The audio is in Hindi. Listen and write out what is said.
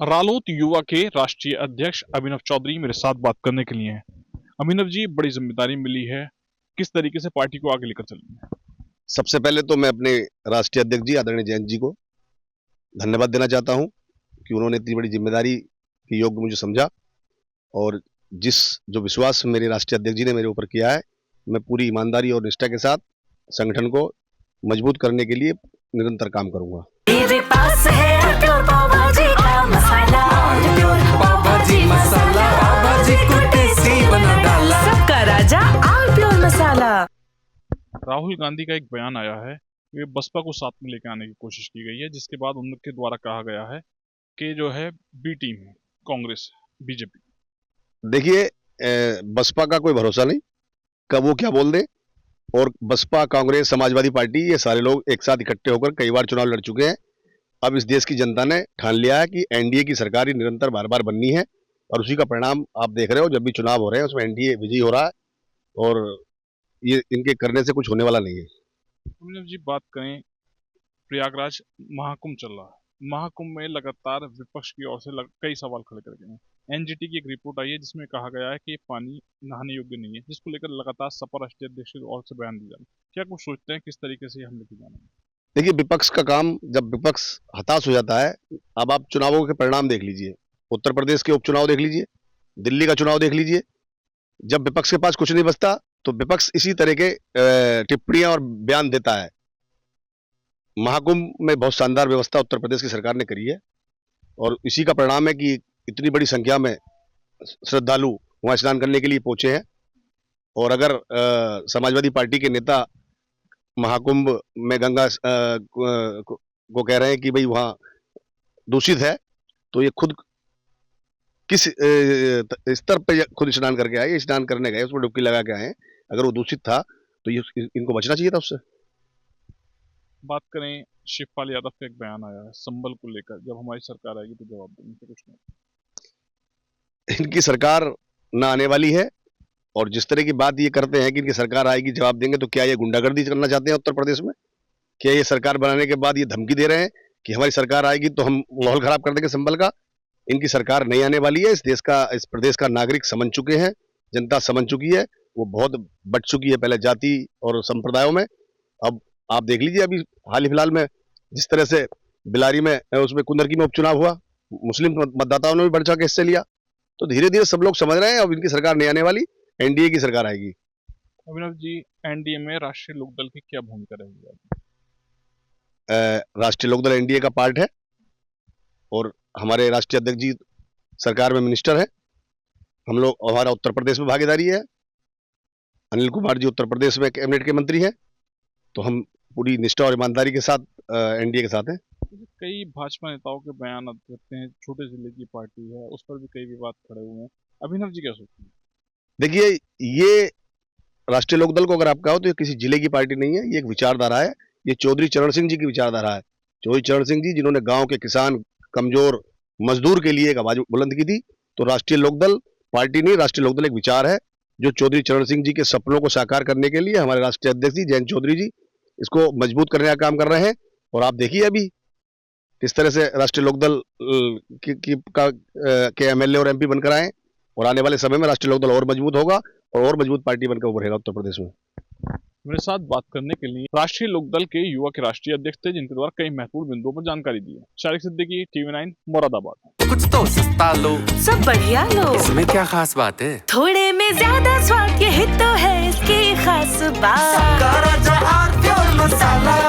रालोद युवा के राष्ट्रीय अध्यक्ष अभिनव चौधरी मेरे साथ बात करने के लिए हैं। अभिनव जी, बड़ी जिम्मेदारी मिली है, किस तरीके से पार्टी को आगे लेकर चलेंगे? सबसे पहले तो मैं अपने राष्ट्रीय अध्यक्ष जी आदरणीय जयंत जी को धन्यवाद देना चाहता हूं कि उन्होंने इतनी बड़ी जिम्मेदारी के योग्य मुझे समझा और जो विश्वास मेरे राष्ट्रीय अध्यक्ष जी ने मेरे ऊपर किया है, मैं पूरी ईमानदारी और निष्ठा के साथ संगठन को मजबूत करने के लिए निरंतर काम करूंगा। मेरे पास है प्योर पाव भाजी का मसाला, पाव भाजी मसाला, पाव भाजी को टेस्टी बना डाला, सबका राजा आल प्योर मसाला। राहुल गांधी का एक बयान आया है, वे बसपा को साथ में लेकर आने की कोशिश की गई है, जिसके बाद उनके द्वारा कहा गया है कि जो है बी टीम है कांग्रेस बीजेपी। देखिए, बसपा का कोई भरोसा नहीं, कब वो क्या बोल दे। और बसपा, कांग्रेस, समाजवादी पार्टी, ये सारे लोग एक साथ इकट्ठे होकर कई बार चुनाव लड़ चुके हैं। अब इस देश की जनता ने ठान लिया है कि एनडीए की सरकार ही निरंतर बार बार बननी है और उसी का परिणाम आप देख रहे हो। जब भी चुनाव हो रहे हैं उसमें एनडीए विजयी हो रहा है और ये इनके करने से कुछ होने वाला नहीं है। अभिनव जी, बात करें, प्रयागराज महाकुंभ चल रहा है, महाकुंभ में लगातार विपक्ष की ओर से कई सवाल खड़े कर गए हैं। एनजीटी की एक रिपोर्ट आई है जिसमें कहा गया है कि पानी नहाने योग्य नहीं है, जिसको लेकर लगातार सपा राष्ट्रीय अध्यक्ष की ओर से बयान दिया जा रहा है। क्या कुछ सोचते हैं किस तरीके से हम लेके जाना है? देखिए, विपक्ष का काम, जब विपक्ष हताश हो जाता है, अब आप चुनावों के परिणाम देख लीजिए, उत्तर प्रदेश के उपचुनाव देख लीजिए, दिल्ली का चुनाव देख लीजिए। जब विपक्ष के पास कुछ नहीं बचता तो विपक्ष इसी तरह के टिप्पणियां और बयान देता है। महाकुंभ में बहुत शानदार व्यवस्था उत्तर प्रदेश की सरकार ने करी है और इसी का परिणाम है कि इतनी बड़ी संख्या में श्रद्धालु वहां स्नान करने के लिए पहुंचे हैं। और अगर समाजवादी पार्टी के नेता महाकुंभ में गंगा को कह रहे हैं कि भाई वहां दूषित है, तो ये खुद किस स्तर पर खुद स्नान करके आए, स्नान करने गए, उसमें डुबकी लगा के आए। अगर वो दूषित था तो ये इनको बचना चाहिए था उससे। बात करें, शिवपाल यादव का एक बयान आया है संबल को लेकर, जब हमारी सरकार आएगी तो जवाब देंगे, तो कुछ नहीं। इनकी सरकार न आने वाली है और जिस तरह की बात ये करते हैं कि इनकी सरकार आएगी जवाब देंगे, तो क्या ये गुंडागर्दी करना चाहते हैं उत्तर प्रदेश में? क्या ये सरकार बनाने के बाद ये धमकी दे रहे हैं कि हमारी सरकार आएगी तो हम माहौल खराब कर देंगे संबल का? इनकी सरकार नहीं आने वाली है। इस प्रदेश का नागरिक समझ चुके हैं, जनता समझ चुकी है, वो बहुत बट चुकी है पहले जाति और संप्रदायों में। अब आप देख लीजिए, अभी हाल ही फिलहाल में जिस तरह से बिलारी में उसमें कुंदरकी में उपचुनाव हुआ, मुस्लिम मतदाताओं ने भी बढ़ चढ़ के हिस्से लिया। तो धीरे धीरे सब लोग समझ रहे हैं अब इनकी सरकार नहीं आने वाली, एनडीए की सरकार आएगी। अभिनव जी, एनडीए में राष्ट्रीय लोकदल की क्या भूमिका रहेगी? राष्ट्रीय लोकदल एनडीए का पार्ट है और हमारे राष्ट्रीय अध्यक्ष जी सरकार में मिनिस्टर है। हम लोग, हमारा उत्तर प्रदेश में भागीदारी है, अनिल कुमार जी उत्तर प्रदेश में कैबिनेट के मंत्री हैं, तो हम पूरी निष्ठा और ईमानदारी के साथ एनडीए के साथ हैं। कई भाजपा नेताओं के बयान आते हैं, छोटे जिले की पार्टी है, उस पर भी कई विवाद खड़े हुए हैं। अभिनव जी क्या सोचते हैं? देखिए, ये राष्ट्रीय लोकदल को अगर आप कहो तो ये किसी जिले की पार्टी नहीं है, ये एक विचारधारा है। ये चौधरी चरण सिंह जी की विचारधारा है। चौधरी चरण सिंह जी जिन्होंने गांव के किसान, कमजोर मजदूर के लिए एक आवाज बुलंद की थी। तो राष्ट्रीय लोकदल पार्टी नहीं, राष्ट्रीय लोकदल एक विचार है जो चौधरी चरण सिंह जी के सपनों को साकार करने के लिए हमारे राष्ट्रीय अध्यक्ष जी जयंत चौधरी जी इसको मजबूत करने का काम कर रहे हैं। और आप देखिए अभी किस तरह से राष्ट्रीय लोकदल के एमएलए और एमपी बनकर आए और आने वाले समय में राष्ट्रीय लोकदल और मजबूत होगा और मजबूत पार्टी बनकर उभरेगा उत्तर प्रदेश में। मेरे साथ बात करने के लिए राष्ट्रीय लोकदल के युवा के राष्ट्रीय अध्यक्ष थे, जिनके द्वारा कई महत्वपूर्ण बिंदुओं पर जानकारी दी है। शारिक सिद्दीकी, TV9, मुरादाबाद। कुछ तो सस्ता लो, सब बढ़िया लो, इसमें क्या खास बात है? थोड़े में ज्यादा स्वाद, यही तो है इसकी खास बात। सबका राजा आल प्योर मसाला।